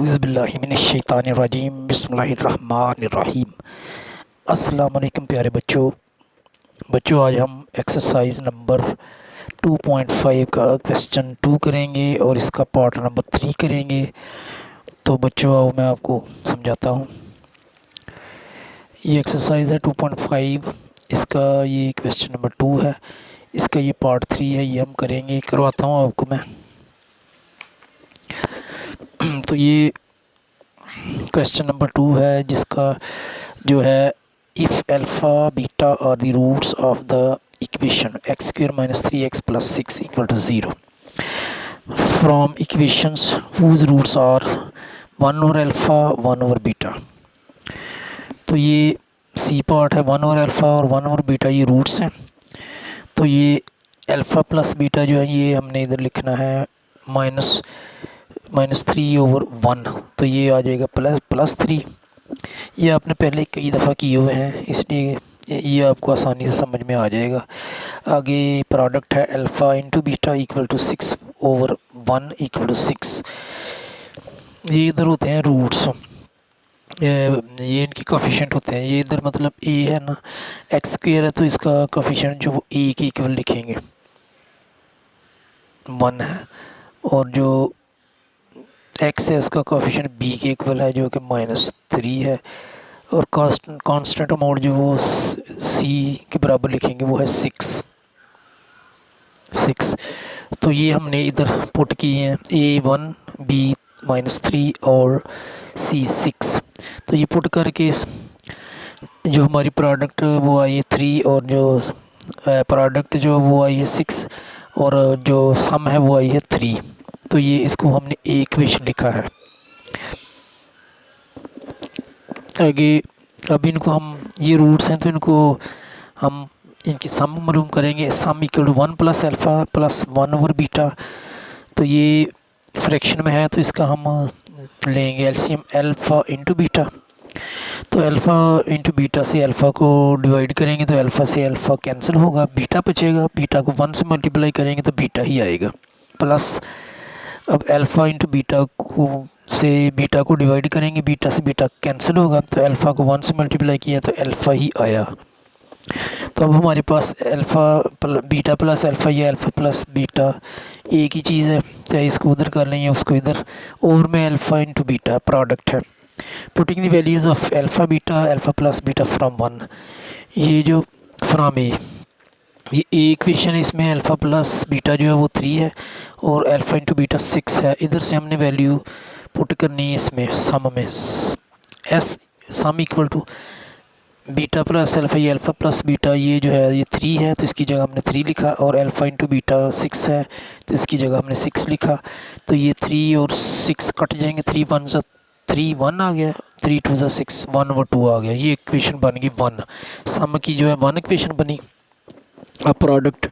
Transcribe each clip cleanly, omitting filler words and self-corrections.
औज़ुबिल्लाहिमिनश्शैतानिर्रजीम बिस्मिल्लाहिर्रहमानिर्रहीम। अस्सलाम वालेकुम प्यारे बच्चों, आज हम एक्सरसाइज नंबर 2.5 का क्वेश्चन 2 करेंगे और इसका पार्ट नंबर 3 करेंगे। तो बच्चों आओ मैं आपको समझाता हूँ। ये एक्सरसाइज है 2.5, इसका ये क्वेश्चन नंबर 2 है, इसका ये पार्ट 3 है, ये हम करेंगे। करवाता हूँ आपको मैं। तो ये क्वेश्चन नंबर 2 है, जिसका जो है if alpha beta are the roots of the equation x square minus 3x plus 6 equal to 0 from equations whose roots are 1 over alpha 1 over beta. तो ये सी पार्ट है, 1 ओवर अल्फ़ा और 1 over beta ये roots हैं। तो ये alpha plus beta जो है ये हमने इधर लिखना है माइनस 3 ओवर 1, तो ये आ जाएगा प्लस 3। ये आपने पहले कई दफ़ा किए हुए हैं, इसलिए ये आपको आसानी से समझ में आ जाएगा। आगे प्रोडक्ट है alpha into beta equal to 6 over 1 equal to 6। ये इधर होते हैं रूट्स, ये इनकी कोफिशिएंट होते हैं। ये इधर मतलब ए है ना, एक्स स्क्वायर है तो इसका कोफिशिएंट जो वो ए के इक्वल लिखेंगे 1 है, और जो एक्स है उसका कोफिशिएंट बी के इक्वल है जो कि -3 है, और कांस्टेंट अमाउंट जो वो सी के बराबर लिखेंगे वो है 6। तो ये हमने इधर पुट किए हैं A1 B -3 और C6। तो ये पुट करके जो हमारी प्रोडक्ट वो आई है 3 और जो प्रोडक्ट जो वो आई है 6 और जो सम है वो आई है 3। तो ये इसको हमने इक्वेशन लिखा है। आगे अब इनको हम ये रूट्स हैं तो इनको हम इनकी सम मालूम करेंगे। Sum equal to 1 plus alpha plus 1 over beta. तो ये फ्रैक्शन में है तो इसका हम लेंगे एलसीएम अल्फ़ा इंटू बीटा। तो अल्फ़ा इंटू बीटा से अल्फ़ा को डिवाइड करेंगे तो अल्फ़ा से अल्फ़ा कैंसिल होगा, बीटा बचेगा। बीटा को 1 से मल्टीप्लाई करेंगे तो बीटा ही आएगा। प्लस अब अल्फ़ा इंटू बीटा को से बीटा को डिवाइड करेंगे, बीटा से बीटा कैंसिल होगा तो अल्फ़ा को 1 से मल्टीप्लाई किया तो अल्फ़ा ही आया। तो अब हमारे पास अल्फ़ा बीटा प्लस अल्फ़ा या अल्फ़ा प्लस बीटा एक ही चीज़ है, चाहे इसको उधर कर लें या उसको इधर। और में अल्फ़ा इंटू बीटा प्रोडक्ट है। Putting the values of alpha beta alpha plus beta from 1, ये जो फ्रॉम ए, ये इक्वेशन है, इसमें अल्फ़ा प्लस बीटा जो है वो 3 है और अल्फ़ा इंटू बीटा 6 है। इधर से हमने वैल्यू पुट करनी है इसमें सम में, S sum equal to beta plus alpha, ये अल्फ़ा प्लस बीटा ये जो है ये 3 है तो इसकी जगह हमने 3 लिखा, और अल्फ़ा इंटू बीटा 6 है तो इसकी जगह हमने 6 लिखा। तो ये 3 और 6 कट जाएंगे, 3 1 सा 3 1 आ गया, 3 2 सा 6 1 और 2 आ गया। ये इक्वेशन बन गई 1, सम की जो है 1 इक्वेशन बनी। अब प्रोडक्ट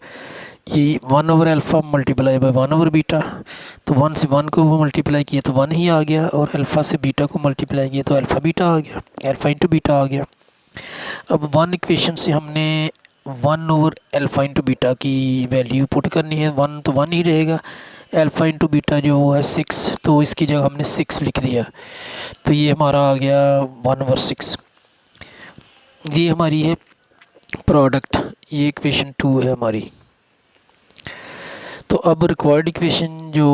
ये 1 over alpha multiply by 1 over beta, तो 1 से 1 को वो मल्टीप्लाई किया तो 1 ही आ गया, और अल्फ़ा से बीटा को मल्टीप्लाई किया तो अल्फ़ा बीटा आ गया, अल्फ़ा इंटू बीटा आ गया। अब 1 इक्वेशन से हमने 1 ओवर अल्फ़ा इंटू बीटा की वैल्यू पुट करनी है। 1 तो 1 ही रहेगा, अल्फ़ा इंटू बीटा जो है 6, तो इसकी जगह हमने 6 लिख दिया। तो ये हमारा आ गया 1 ओवर 6। ये हमारी है प्रोडक्ट, ये इक्वेशन 2 है हमारी। तो अब रिक्वायर्ड इक्वेशन जो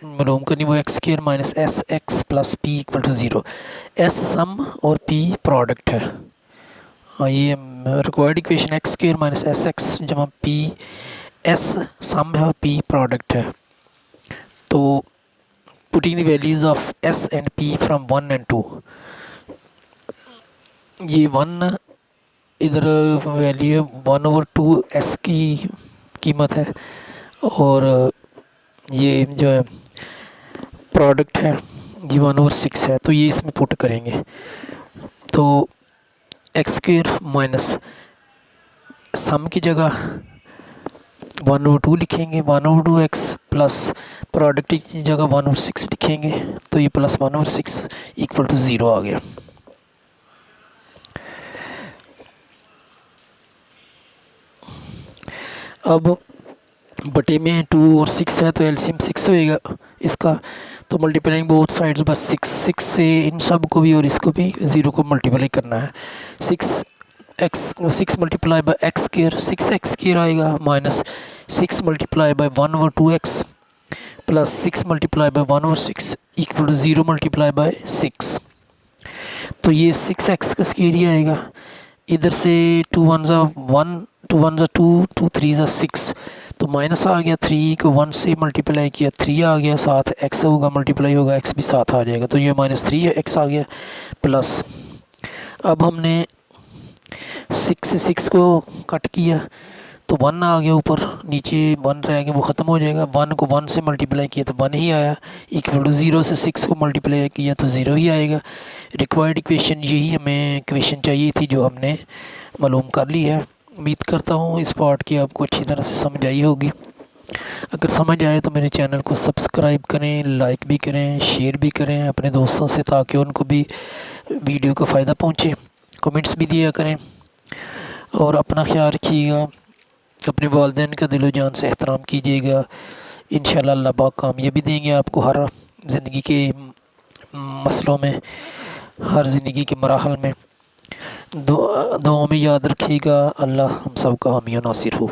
मालूम करनी वो x square minus s x plus p equal to 0। S sum और पी प्रोडक्ट है। हाँ, ये required equation x square minus s x जमा पी, एस सम है और पी प्रोडक्ट है। तो putting the values of s and p from 1 and 2, ये 1 इधर वैल्यू है 1 ओवर 2 एस की कीमत है, और ये जो है प्रोडक्ट है ये 1 ओवर 6 है। तो ये इसमें पुट करेंगे तो एक्स स्क्वायर माइनस सम की जगह 1 ओवर 2 लिखेंगे, 1 ओवर 2 एक्स प्लस प्रोडक्ट की जगह 1 ओवर 6 लिखेंगे, तो ये प्लस 1 ओवर 6 इक्वल टू 0 आ गया। अब बटे में 2 और 6 है तो एलसीएम 6 होएगा इसका, तो मल्टीप्लाइंग बोथ साइड्स बस 6 से इन सब को भी और इसको भी 0 को मल्टीप्लाई करना है। 6 multiply by x square 6x square आएगा minus 6 multiply by 1/2x plus 6 multiply by 1/6 equal to 0 multiply by 6। तो ये 6x का स्क्वायर ही आएगा। इधर से 2 1 ज़ा 1 2 1 ज़ा 2 2 3 ज़ा 6 तो माइनस आ गया। 3 को 1 से मल्टीप्लाई किया 3 आ गया, साथ x होगा मल्टीप्लाई होगा x भी साथ आ जाएगा, तो ये -3x आ गया। प्लस अब हमने 6 से 6 को कट किया तो 1 आ गया, ऊपर नीचे 1 रह गया वो ख़त्म हो जाएगा। 1 को 1 से मल्टीप्लाई किया तो 1 ही आया, इक्वल टू 0 से 6 को मल्टीप्लाई किया तो 0 ही आएगा। रिक्वायर्ड इक्वेशन यही हमें इक्वेशन चाहिए थी जो हमने मालूम कर ली है। उम्मीद करता हूँ इस पार्ट की आपको अच्छी तरह से समझ आई होगी। अगर समझ आए तो मेरे चैनल को सब्सक्राइब करें, लाइक भी करें, शेयर भी करें अपने दोस्तों से ताकि उनको भी वीडियो का फ़ायदा पहुँचे। कमेंट्स भी दिया करें और अपना ख्याल रखिएगा। अपने वालिदैन का दिलो जान से एहतराम कीजिएगा। इंशाअल्लाह अल्लाह पाक कामयाबी देंगे आपको हर ज़िंदगी के मसलों में, हर ज़िंदगी के मराहल में। दुआ में याद रखिएगा। अल्लाह हम सब का हामी नासिर हो।